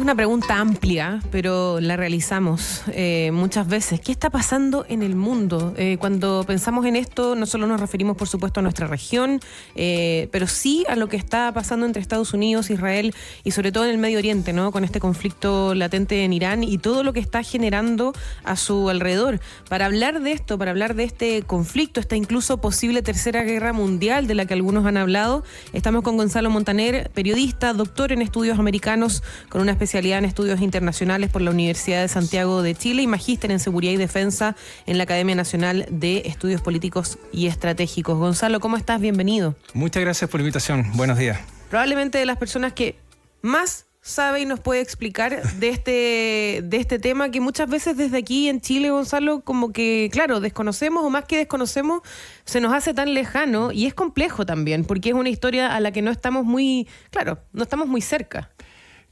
Una pregunta amplia, pero la realizamos muchas veces. ¿Qué está pasando en el mundo? Cuando pensamos en esto, no solo nos referimos, por supuesto, a nuestra región, pero sí a lo que está pasando entre Estados Unidos, Israel y sobre todo en el Medio Oriente, ¿no? Con este conflicto latente en Irán y todo lo que está generando a su alrededor. Para hablar de esto, para hablar de este conflicto, esta incluso posible tercera guerra mundial de la que algunos han hablado, estamos con Gonzalo Montaner, periodista, doctor en estudios americanos, con una especialidad en estudios internacionales por la Universidad de Santiago de Chile y magíster en seguridad y defensa en la Academia Nacional de Estudios Políticos y Estratégicos. Gonzalo, ¿cómo estás? Bienvenido. Muchas gracias por la invitación. Buenos días. Probablemente de las personas que más sabe y nos puede explicar de este tema que muchas veces desde aquí en Chile, Gonzalo, como que, claro, desconocemos o más que desconocemos, se nos hace tan lejano y es complejo también, porque es una historia a la que no estamos muy, claro, no estamos muy cerca.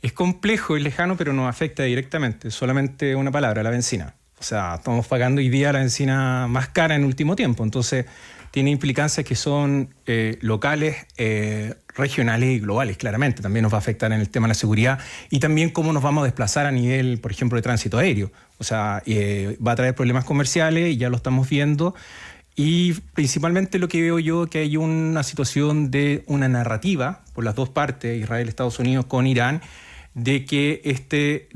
Es complejo y lejano, pero nos afecta directamente. Solamente una palabra, la benzina. O sea, estamos pagando hoy día la benzina más cara en el último tiempo. Entonces, tiene implicancias que son locales, regionales y globales, claramente. También nos va a afectar en el tema de la seguridad y también cómo nos vamos a desplazar a nivel, por ejemplo, de tránsito aéreo. O sea, va a traer problemas comerciales y ya lo estamos viendo. Y principalmente lo que veo yo que hay una situación de una narrativa por las dos partes, Israel, Estados Unidos con Irán, de que este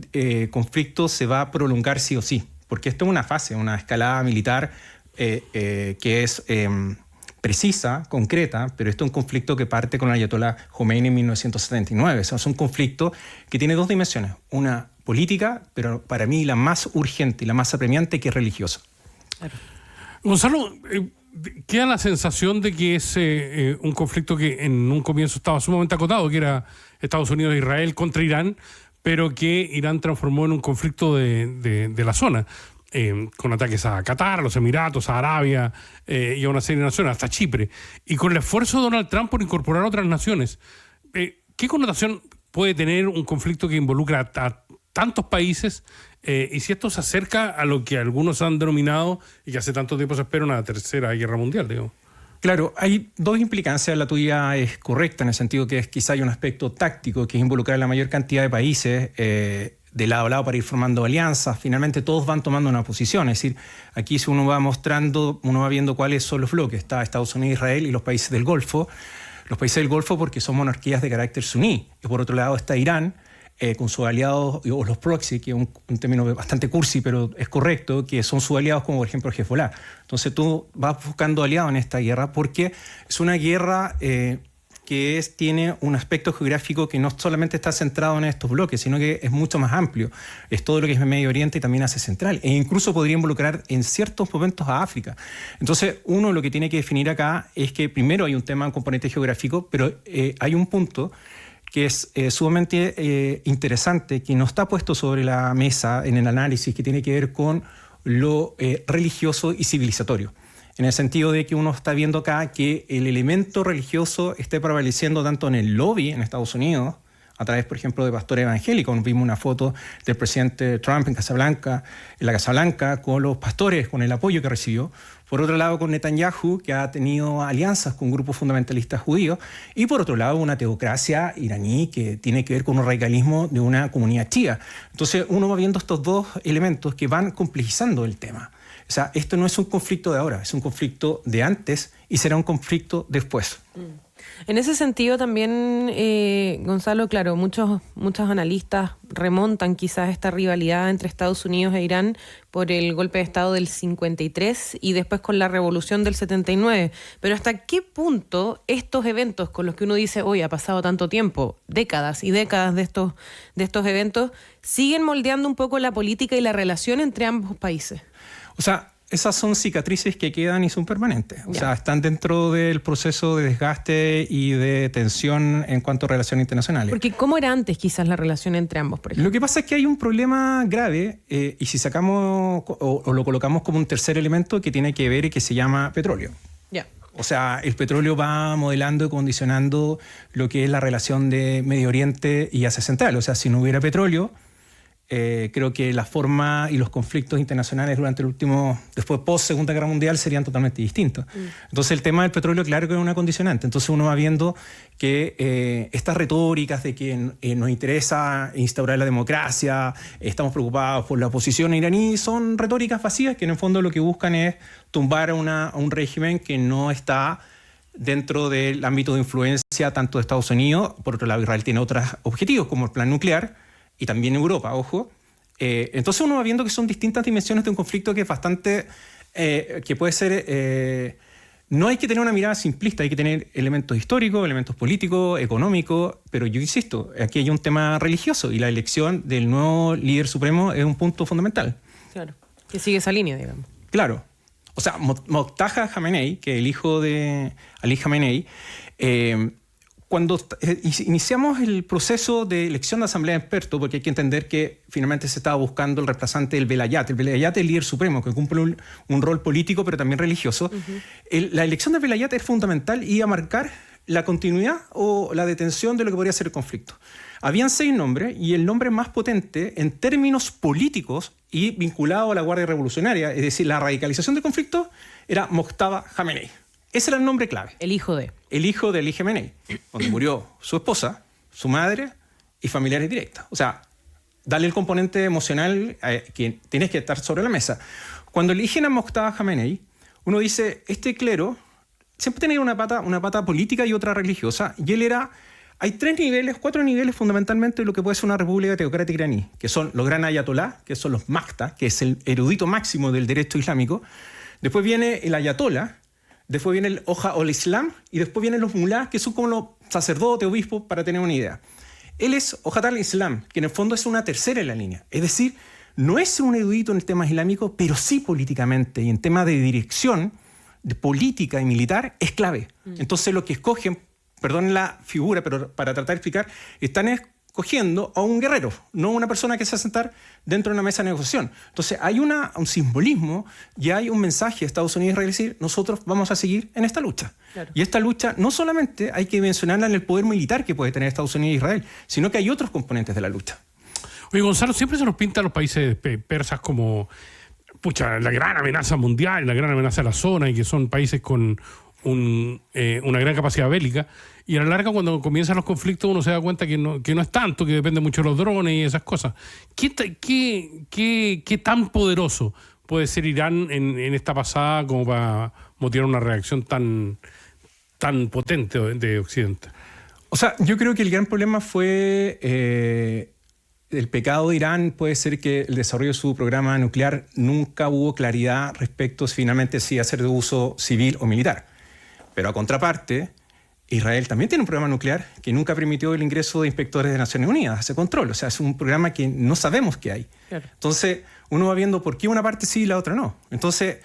conflicto se va a prolongar sí o sí, porque esto es una fase, una escalada militar que es precisa, concreta, pero esto es un conflicto que parte con el Ayatollah Khomeini en 1979. O sea, es un conflicto que tiene dos dimensiones, una política, pero para mí la más urgente y la más apremiante, que es religiosa. Claro. Gonzalo, queda la sensación de que es un conflicto que en un comienzo estaba sumamente acotado, que era Estados Unidos e Israel contra Irán, pero que Irán transformó en un conflicto de la zona, con ataques a Qatar, a los Emiratos, a Arabia y a una serie de naciones, hasta Chipre. Y con el esfuerzo de Donald Trump por incorporar otras naciones, ¿qué connotación puede tener un conflicto que involucra a tantos países? Y si esto se acerca a lo que algunos han denominado y que hace tanto tiempo se espera una tercera guerra mundial, digo. Claro, hay dos implicancias. La tuya es correcta en el sentido que quizá hay un aspecto táctico que es involucrar a la mayor cantidad de países de lado a lado para ir formando alianzas. Finalmente todos van tomando una posición. Es decir, aquí si uno va mostrando, uno va viendo cuáles son los bloques. Está Estados Unidos, Israel y los países del Golfo. Los países del Golfo porque son monarquías de carácter suní. Y por otro lado está Irán, con sus aliados, o los proxy, que es un término bastante cursi, pero es correcto, que son sus aliados como por ejemplo el Hezbollah. Entonces tú vas buscando aliados en esta guerra porque es una guerra que tiene un aspecto geográfico que no solamente está centrado en estos bloques, sino que es mucho más amplio. Es todo lo que es Medio Oriente y también Asia Central. E incluso podría involucrar en ciertos momentos a África. Entonces, uno lo que tiene que definir acá es que primero hay un tema, un componente geográfico, pero hay un punto que es sumamente interesante, que no está puesto sobre la mesa en el análisis, que tiene que ver con lo religioso y civilizatorio. En el sentido de que uno está viendo acá que el elemento religioso esté prevaleciendo tanto en el lobby en Estados Unidos, a través, por ejemplo, de pastores evangélicos. Vimos una foto del presidente Trump en la Casa Blanca, con los pastores, con el apoyo que recibió. Por otro lado, con Netanyahu, que ha tenido alianzas con grupos fundamentalistas judíos. Y por otro lado, una teocracia iraní que tiene que ver con un radicalismo de una comunidad chía. Entonces, uno va viendo estos dos elementos que van complejizando el tema. O sea, esto no es un conflicto de ahora, es un conflicto de antes y será un conflicto después. En ese sentido también, Gonzalo, claro, muchos analistas remontan quizás esta rivalidad entre Estados Unidos e Irán por el golpe de Estado del 53 y después con la revolución del 79. Pero ¿hasta qué punto estos eventos con los que uno dice, hoy ha pasado tanto tiempo, décadas y décadas de estos eventos, siguen moldeando un poco la política y la relación entre ambos países? O sea, esas son cicatrices que quedan y son permanentes. O sea, están dentro del proceso de desgaste y de tensión en cuanto a relaciones internacionales. Porque ¿cómo era antes quizás la relación entre ambos, por ejemplo? Lo que pasa es que hay un problema grave y si sacamos o lo colocamos como un tercer elemento que tiene que ver y que se llama petróleo. O sea, el petróleo va modelando y condicionando lo que es la relación de Medio Oriente y Asia Central. O sea, si no hubiera petróleo, creo que la forma y los conflictos internacionales después post Segunda Guerra Mundial serían totalmente distintos. Entonces el tema del petróleo, claro que es una condicionante. Entonces uno va viendo que estas retóricas de que nos interesa instaurar la democracia, estamos preocupados por la oposición iraní, son retóricas vacías que en el fondo lo que buscan es tumbar a un régimen que no está dentro del ámbito de influencia tanto de Estados Unidos. Por otro lado, Israel tiene otros objetivos como el plan nuclear, y también Europa, ojo. Entonces uno va viendo que son distintas dimensiones de un conflicto que es bastante, que puede ser, no hay que tener una mirada simplista, hay que tener elementos históricos, elementos políticos, económicos, pero yo insisto, aquí hay un tema religioso y la elección del nuevo líder supremo es un punto fundamental. Claro, que sigue esa línea, digamos. Claro. O sea, Mojtaba Khamenei, que es el hijo de Ali Khamenei, cuando iniciamos el proceso de elección de asamblea de expertos, porque hay que entender que finalmente se estaba buscando el reemplazante del Velayat. El Velayat es el líder supremo, que cumple un rol político, pero también religioso. La elección del Velayat es fundamental y iba a marcar la continuidad o la detención de lo que podría ser el conflicto. Habían 6 nombres y el nombre más potente en términos políticos y vinculado a la Guardia Revolucionaria, es decir, la radicalización del conflicto, era Mojtaba Khamenei. Ese era el nombre clave. El hijo de. El hijo de Ali Khamenei, donde murió su esposa, su madre y familiares directos. O sea, darle el componente emocional que tienes que estar sobre la mesa. Cuando eligen a Mojtaba Khamenei, uno dice, este clero siempre tenía una pata política y otra religiosa, y él era... Hay 4 niveles fundamentalmente de lo que puede ser una república teocrática iraní, que son los gran ayatolá, que son los makta, que es el erudito máximo del derecho islámico. Después viene el ayatolá, después viene el hoja ol islam y después vienen los mulás, que son como los sacerdotes, obispos, para tener una idea. Él es hojat al-islam, que en el fondo es una tercera en la línea. Es decir, no es un erudito en el tema islámico, pero sí políticamente y en tema de dirección, de política y militar, es clave. Entonces lo que escogen, perdonen la figura, pero para tratar de explicar, están escogiendo a un guerrero, no a una persona que se va a sentar dentro de una mesa de negociación. Entonces hay un simbolismo y hay un mensaje a Estados Unidos y Israel, decir, nosotros vamos a seguir en esta lucha. Claro. Y esta lucha no solamente hay que mencionarla en el poder militar que puede tener Estados Unidos y Israel, sino que hay otros componentes de la lucha. Oye, Gonzalo, siempre se nos pinta a los países persas como la gran amenaza mundial, la gran amenaza de la zona, y que son países con una gran capacidad bélica, y a la larga cuando comienzan los conflictos uno se da cuenta que no es tanto, que depende mucho de los drones y esas cosas. ¿Qué tan poderoso puede ser Irán en esta pasada como para motivar una reacción tan potente de Occidente? O sea, yo creo que el gran problema fue el pecado de Irán puede ser que el desarrollo de su programa nuclear nunca hubo claridad respecto finalmente si hacer de uso civil o militar. Pero a contraparte, Israel también tiene un programa nuclear que nunca permitió el ingreso de inspectores de Naciones Unidas a ese control. O sea, es un programa que no sabemos qué hay. Claro. Entonces, uno va viendo por qué una parte sí y la otra no. Entonces,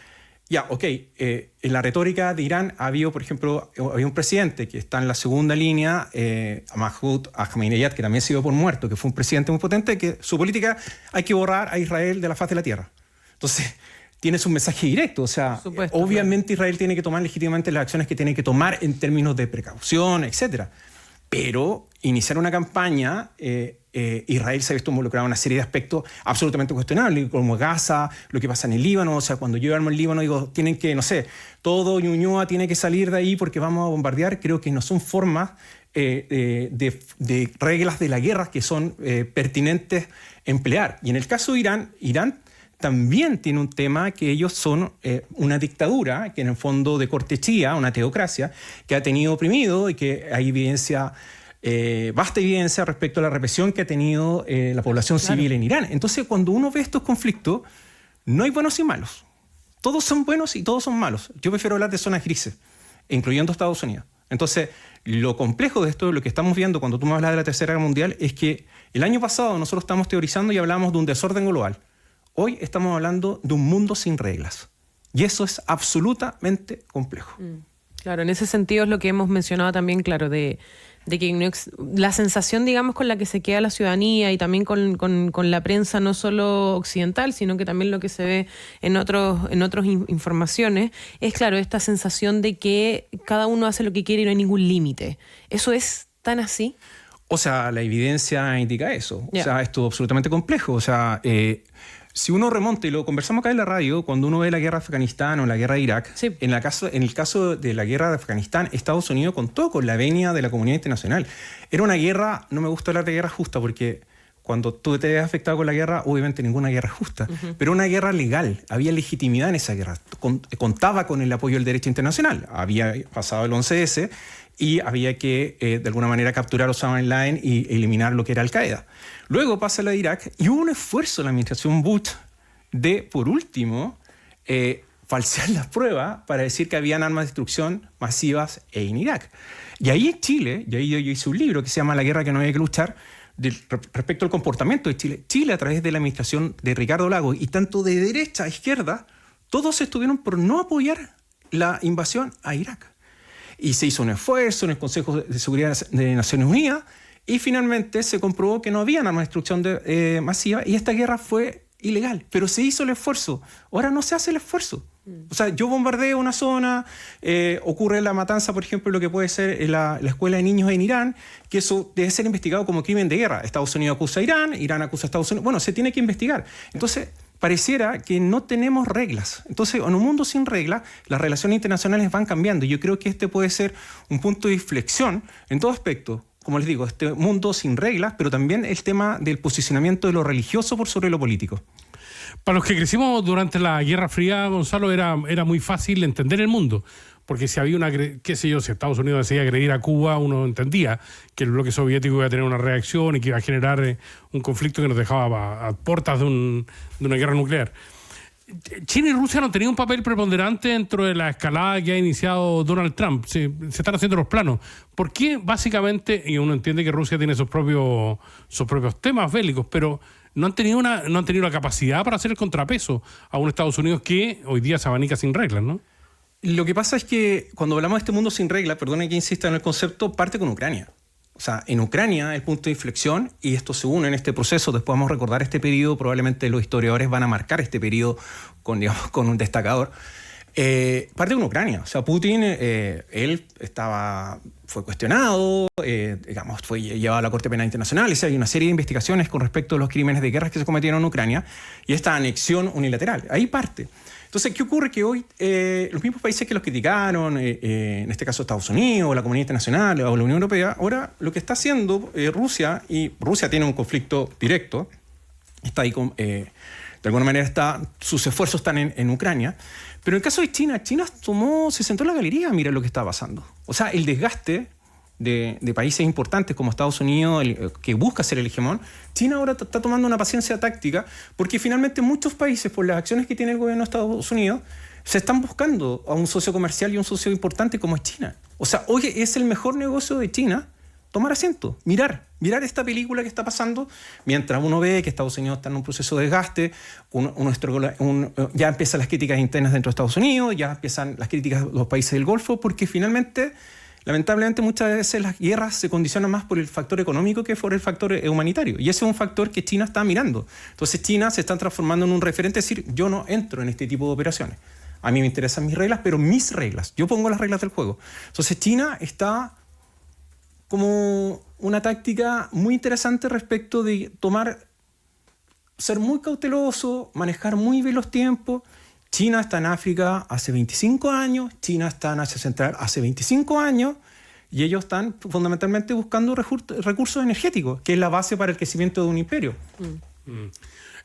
en la retórica de Irán había, por ejemplo, había un presidente que está en la segunda línea, Mahmoud Ahmadinejad, que también se dio por muerto, que fue un presidente muy potente, que su política hay que borrar a Israel de la faz de la tierra. Entonces, tienes un mensaje directo, o sea, obviamente Israel tiene que tomar legítimamente las acciones que tiene que tomar en términos de precaución, etcétera. Pero iniciar una campaña, Israel se ha visto involucrado en una serie de aspectos absolutamente cuestionables, como Gaza, lo que pasa en el Líbano. O sea, cuando yo armo el Líbano digo, tienen que, no sé, todo Ñuñoa tiene que salir de ahí porque vamos a bombardear. Creo que no son formas de reglas de la guerra que son pertinentes emplear. Y en el caso de Irán también tiene un tema que ellos son una dictadura, que en el fondo de corte chía, una teocracia, que ha tenido oprimido y que hay evidencia, vasta evidencia respecto a la represión que ha tenido la población civil en Irán. Entonces, cuando uno ve estos conflictos, no hay buenos y malos. Todos son buenos y todos son malos. Yo prefiero hablar de zonas grises, incluyendo Estados Unidos. Entonces, lo complejo de esto, lo que estamos viendo cuando tú me hablas de la Tercera Guerra Mundial, es que el año pasado nosotros estamos teorizando y hablamos de un desorden global. Hoy estamos hablando de un mundo sin reglas. Y eso es absolutamente complejo. Claro, en ese sentido es lo que hemos mencionado también, claro, de que la sensación, digamos, con la que se queda la ciudadanía y también con la prensa no solo occidental, sino que también lo que se ve en otras informaciones, es, claro, esta sensación de que cada uno hace lo que quiere y no hay ningún límite. ¿Eso es tan así? O sea, la evidencia indica eso. Yeah. O sea, es todo absolutamente complejo. O sea, si uno remonta, y lo conversamos acá en la radio, cuando uno ve la guerra de Afganistán o la guerra de Irak, Sí. en el caso de la guerra de Afganistán, Estados Unidos contó con la venia de la comunidad internacional. Era una guerra, no me gusta hablar de guerra justa, porque cuando tú te ves afectado con la guerra, obviamente ninguna guerra es justa, pero una guerra legal, había legitimidad en esa guerra, contaba con el apoyo del derecho internacional, había pasado el 11S y había que, de alguna manera, capturar a Osama Bin Laden y eliminar lo que era Al-Qaeda. Luego pasa la de Irak y hubo un esfuerzo en la administración Bush de, por último, falsear las pruebas para decir que habían armas de destrucción masivas en Irak. Y ahí en Chile, y ahí yo hice un libro que se llama La guerra que no había que luchar, respecto al comportamiento de Chile. Chile, a través de la administración de Ricardo Lagos, y tanto de derecha a izquierda, todos estuvieron por no apoyar la invasión a Irak. Y se hizo un esfuerzo en el Consejo de Seguridad de Naciones Unidas y finalmente se comprobó que no había armas de destrucción masiva y esta guerra fue ilegal. Pero se hizo el esfuerzo. Ahora no se hace el esfuerzo. O sea, yo bombardeo una zona, ocurre la matanza, por ejemplo, lo que puede ser la escuela de niños en Irán, que eso debe ser investigado como crimen de guerra. Estados Unidos acusa a Irán, Irán acusa a Estados Unidos. Bueno, se tiene que investigar. Entonces, pareciera que no tenemos reglas. Entonces, en un mundo sin reglas, las relaciones internacionales van cambiando. Yo creo que este puede ser un punto de inflexión en todo aspecto. Como les digo, este mundo sin reglas, pero también el tema del posicionamiento de lo religioso por sobre lo político. Para los que crecimos durante la Guerra Fría, Gonzalo, era muy fácil entender el mundo. Porque si había si Estados Unidos decidía agredir a Cuba, uno entendía que el bloque soviético iba a tener una reacción y que iba a generar un conflicto que nos dejaba a puertas de una guerra nuclear. China y Rusia no han tenido un papel preponderante dentro de la escalada que ha iniciado Donald Trump. Se están haciendo los planos. ¿Por qué, básicamente, y uno entiende que Rusia tiene sus propios temas bélicos, pero no han tenido la capacidad para hacer el contrapeso a un Estados Unidos que hoy día se abanica sin reglas, ¿no? Lo que pasa es que cuando hablamos de este mundo sin reglas, perdone que insista en el concepto, parte con Ucrania. O sea, en Ucrania el punto de inflexión, y esto se une en este proceso, después vamos a recordar este periodo, probablemente los historiadores van a marcar este periodo con un destacador, parte con Ucrania. O sea, Putin, él fue cuestionado, fue llevado a la Corte Penal Internacional, hay una serie de investigaciones con respecto a los crímenes de guerra que se cometieron en Ucrania y esta anexión unilateral. Ahí parte. Entonces, ¿qué ocurre? Que hoy los mismos países que los criticaron, en este caso Estados Unidos, la comunidad internacional o la Unión Europea, ahora lo que está haciendo Rusia, y Rusia tiene un conflicto directo, está ahí de alguna manera sus esfuerzos están en Ucrania, pero en el caso de China se sentó en la galería a mirar lo que está pasando. O sea, el desgaste de países importantes como Estados Unidos, que busca ser el hegemón, China ahora está tomando una paciencia táctica porque finalmente muchos países, por las acciones que tiene el gobierno de Estados Unidos, se están buscando a un socio comercial y un socio importante como es China. O sea, hoy es el mejor negocio de China tomar asiento, mirar esta película que está pasando, mientras uno ve que Estados Unidos está en un proceso de desgaste, ya empiezan las críticas internas dentro de Estados Unidos, ya empiezan las críticas de los países del Golfo, porque finalmente, lamentablemente, muchas veces las guerras se condicionan más por el factor económico que por el factor humanitario. Y ese es un factor que China está mirando. Entonces China se está transformando en un referente, es decir, yo no entro en este tipo de operaciones. A mí me interesan mis reglas, pero mis reglas. Yo pongo las reglas del juego. Entonces China está como una táctica muy interesante respecto de ser muy cauteloso, manejar muy bien los tiempos. China está en África hace 25 años, China está en Asia Central hace 25 años, y ellos están fundamentalmente buscando recursos energéticos, que es la base para el crecimiento de un imperio.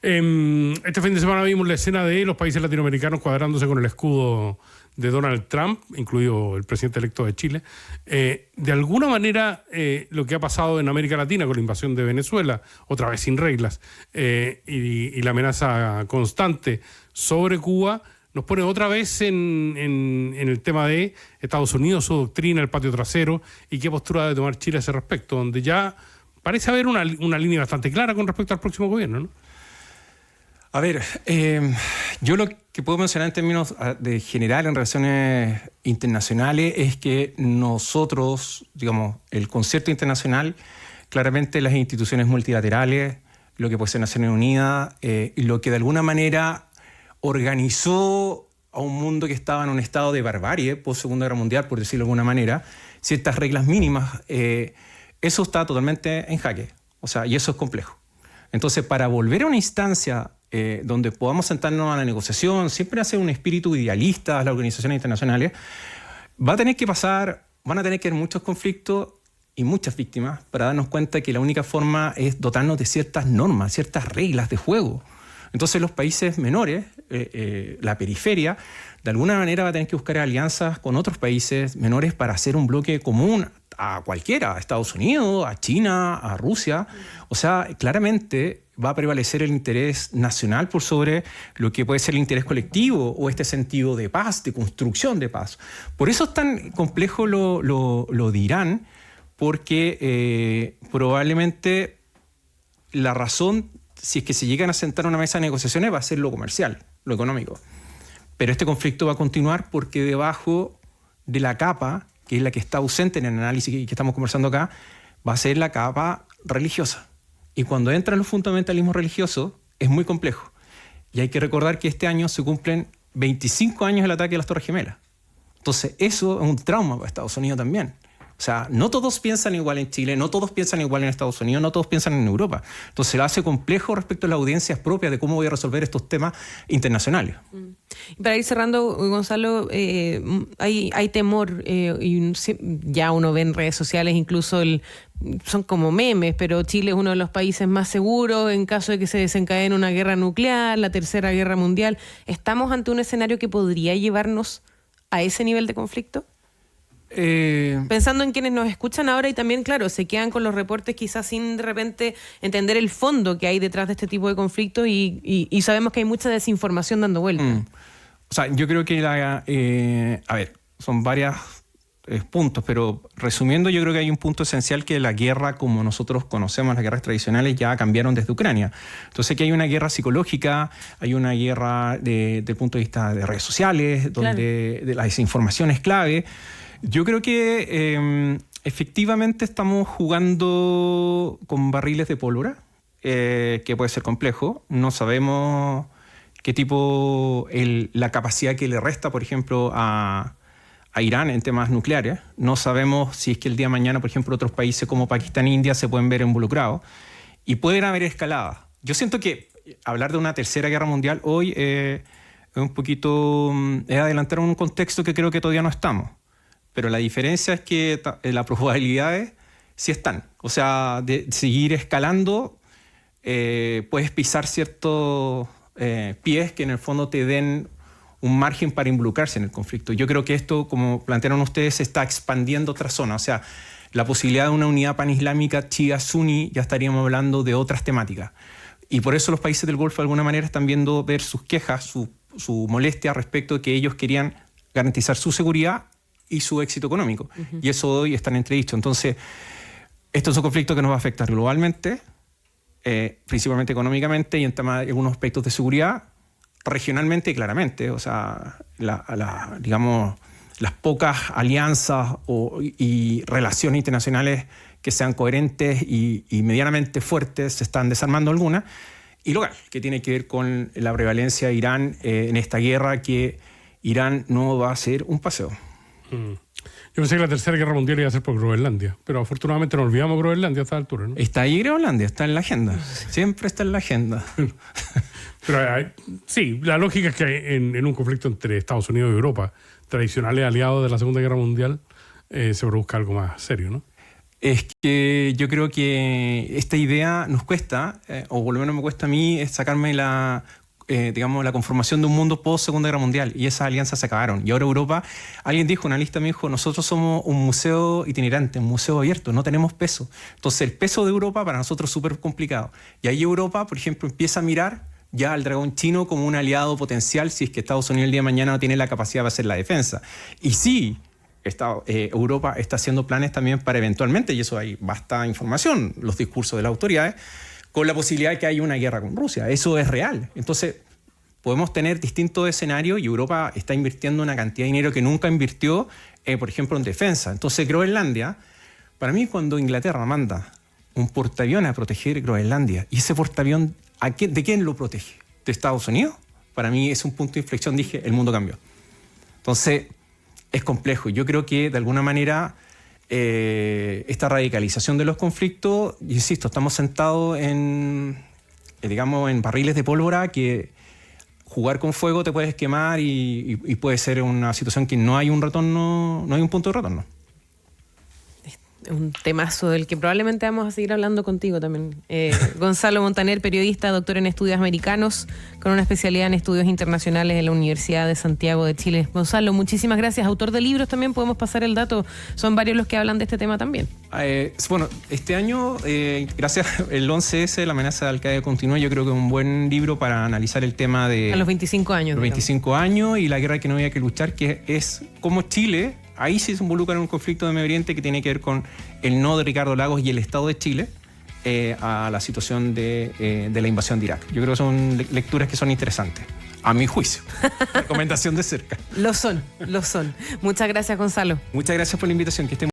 Este fin de semana vimos la escena de los países latinoamericanos cuadrándose con el escudo de Donald Trump, incluido el presidente electo de Chile. De alguna manera, lo que ha pasado en América Latina con la invasión de Venezuela, otra vez sin reglas, y la amenaza constante sobre Cuba, nos pone otra vez en el tema de Estados Unidos, su doctrina, el patio trasero, y qué postura debe tomar Chile a ese respecto, donde ya parece haber una línea bastante clara con respecto al próximo gobierno, ¿no? A ver, yo lo que puedo mencionar en términos de general en relaciones internacionales es que nosotros, digamos, el concierto internacional, claramente las instituciones multilaterales, lo que puede ser Naciones Unidas, y lo que de alguna manera organizó a un mundo que estaba en un estado de barbarie post Segunda Guerra Mundial, por decirlo de alguna manera, ciertas reglas mínimas, eso está totalmente en jaque. O sea, y eso es complejo. Entonces, para volver a una instancia donde podamos sentarnos a la negociación, siempre hacer un espíritu idealista a las organizaciones internacionales, van a tener que haber muchos conflictos y muchas víctimas para darnos cuenta que la única forma es dotarnos de ciertas normas, ciertas reglas de juego. Entonces los países menores, la periferia, de alguna manera va a tener que buscar alianzas con otros países menores para hacer un bloque común a cualquiera, a Estados Unidos, a China, a Rusia. O sea, claramente va a prevalecer el interés nacional por sobre lo que puede ser el interés colectivo o este sentido de paz, de construcción de paz. Por eso es tan complejo lo de Irán, porque probablemente la razón, si es que se llegan a sentar a una mesa de negociaciones, va a ser lo comercial, lo económico. Pero este conflicto va a continuar porque debajo de la capa, que es la que está ausente en el análisis que estamos conversando acá, va a ser la capa religiosa. Y cuando entran los fundamentalismos religiosos, es muy complejo. Y hay que recordar que este año se cumplen 25 años del ataque a las Torres Gemelas. Entonces, eso es un trauma para Estados Unidos también. O sea, no todos piensan igual en Chile, no todos piensan igual en Estados Unidos, no todos piensan en Europa. Entonces, lo hace complejo respecto a las audiencias propias de cómo voy a resolver estos temas internacionales. Para ir cerrando, Gonzalo, hay temor, y ya uno ve en redes sociales incluso son como memes, pero Chile es uno de los países más seguros en caso de que se desencadene una guerra nuclear, la tercera guerra mundial. ¿Estamos ante un escenario que podría llevarnos a ese nivel de conflicto? Pensando en quienes nos escuchan ahora y también, claro, se quedan con los reportes quizás sin de repente entender el fondo que hay detrás de este tipo de conflictos y sabemos que hay mucha desinformación dando vuelta. O sea, yo creo que a ver, son varios puntos, pero resumiendo, yo creo que hay un punto esencial que la guerra, como nosotros conocemos las guerras tradicionales, ya cambiaron desde Ucrania. Entonces aquí hay una guerra psicológica, hay una guerra desde el punto de vista de redes sociales, donde de la desinformación es clave. Yo creo que efectivamente estamos jugando con barriles de pólvora, que puede ser complejo. No sabemos qué tipo, la capacidad que le resta, por ejemplo, a Irán en temas nucleares. No sabemos si es que el día de mañana, por ejemplo, otros países como Pakistán e India se pueden ver involucrados. Y pueden haber escaladas. Yo siento que hablar de una tercera guerra mundial hoy es un poquito es adelantar un contexto que creo que todavía no estamos. Pero la diferencia es que las probabilidades sí están. O sea, de seguir escalando, puedes pisar ciertos pies que en el fondo te den un margen para involucrarse en el conflicto. Yo creo que esto, como plantearon ustedes, se está expandiendo a otra zona. O sea, la posibilidad de una unidad panislámica chía-suní, ya estaríamos hablando de otras temáticas. Y por eso los países del Golfo de alguna manera están viendo ver sus quejas, su molestia respecto de que ellos querían garantizar su seguridad y su éxito económico. Y eso hoy está en entredicho. Entonces, esto es un conflicto que nos va a afectar globalmente, principalmente económicamente y en algunos aspectos de seguridad, regionalmente y claramente. O sea, digamos, las pocas alianzas y relaciones internacionales que sean coherentes y medianamente fuertes, se están desarmando algunas. Y local, que tiene que ver con la prevalencia de Irán en esta guerra, que Irán no va a ser un paseo. Yo pensé que la tercera guerra mundial iba a ser por Groenlandia, pero afortunadamente nos olvidamos Groenlandia a esta altura, ¿no? Está ahí Groenlandia, está en la agenda. Siempre está en la agenda. Pero sí, la lógica es que en un conflicto entre Estados Unidos y Europa, tradicionales aliados de la Segunda Guerra Mundial, se produzca algo más serio, ¿no? Es que yo creo que esta idea nos cuesta, o por lo menos me cuesta a mí, es sacarme la conformación de un mundo post Segunda Guerra Mundial, y esas alianzas se acabaron. Y ahora Europa, alguien dijo, una lista me dijo, nosotros somos un museo itinerante, un museo abierto, no tenemos peso. Entonces el peso de Europa para nosotros es súper complicado. Y ahí Europa, por ejemplo, empieza a mirar ya al dragón chino como un aliado potencial si es que Estados Unidos el día de mañana no tiene la capacidad de hacer la defensa. Y sí, Europa está haciendo planes también para eventualmente, y eso hay basta información, los discursos de las autoridades, con la posibilidad de que haya una guerra con Rusia. Eso es real. Entonces, podemos tener distintos escenarios y Europa está invirtiendo una cantidad de dinero que nunca invirtió, por ejemplo, en defensa. Entonces, Groenlandia, para mí, cuando Inglaterra manda un portaaviones a proteger Groenlandia, y ese portaavión, ¿de quién lo protege? ¿De Estados Unidos? Para mí es un punto de inflexión, dije, el mundo cambió. Entonces, es complejo. Yo creo que, de alguna manera, esta radicalización de los conflictos. Insisto, estamos sentados en barriles de pólvora que jugar con fuego te puedes quemar y puede ser una situación que no hay un retorno, no hay un punto de retorno. Un temazo del que probablemente vamos a seguir hablando contigo también. Gonzalo Montaner, periodista, doctor en estudios americanos, con una especialidad en estudios internacionales en la Universidad de Santiago de Chile. Gonzalo, muchísimas gracias. Autor de libros también, podemos pasar el dato. Son varios los que hablan de este tema también. Bueno, este año, gracias el 11S, la amenaza de Al-Qaeda continúa, yo creo que es un buen libro para analizar el tema de... A los 25 años. Los 25 años y la guerra que no había que luchar, que es cómo Chile... Ahí sí se involucra en un conflicto de Medio Oriente que tiene que ver con el no de Ricardo Lagos y el Estado de Chile a la situación de la invasión de Irak. Yo creo que son lecturas que son interesantes, a mi juicio. Recomendación de cerca. Lo son. Muchas gracias, Gonzalo. Muchas gracias por la invitación. Que estén